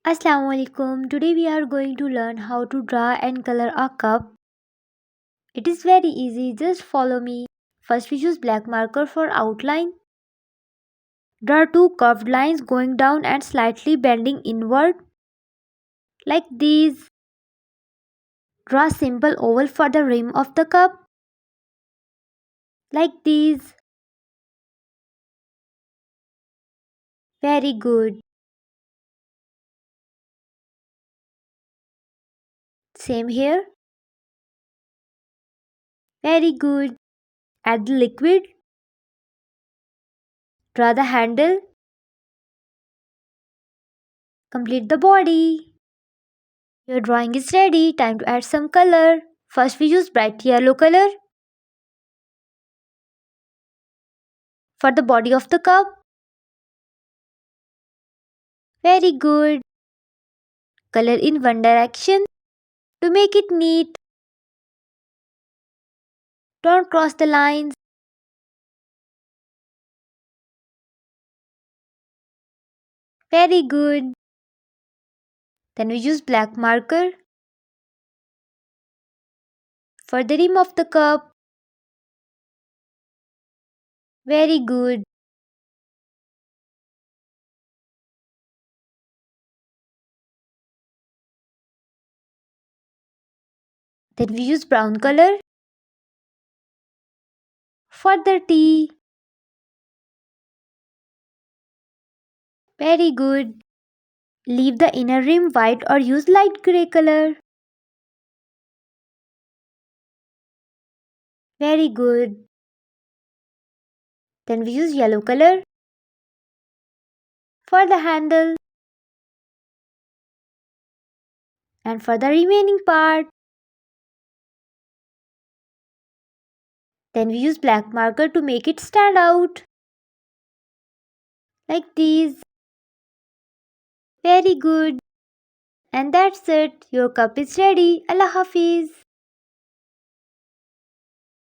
Assalamualaikum. Today we are going to learn how to draw and color a cup. It is very easy, just follow me. First we use black marker for outline. Draw two curved lines going down and slightly bending inward like these. Draw simple oval for the rim of the cup like these. Very good. Same here. Very good. Add the liquid. Draw the handle. Complete the body. Your drawing is ready. Time to add some color. First we use bright yellow color for the body of the cup. Very good. Color in one direction to make it neat. Don't cross the lines. Very good. Then we use black marker for the rim of the cup. Very good. Then we use brown color for the T. Very good. Leave the inner rim white or use light grey color. Very good. Then we use yellow color for the handle and for the remaining part. Then we use black marker to make it stand out like these. Very good. And that's it. Your cup is ready. Allah Hafiz.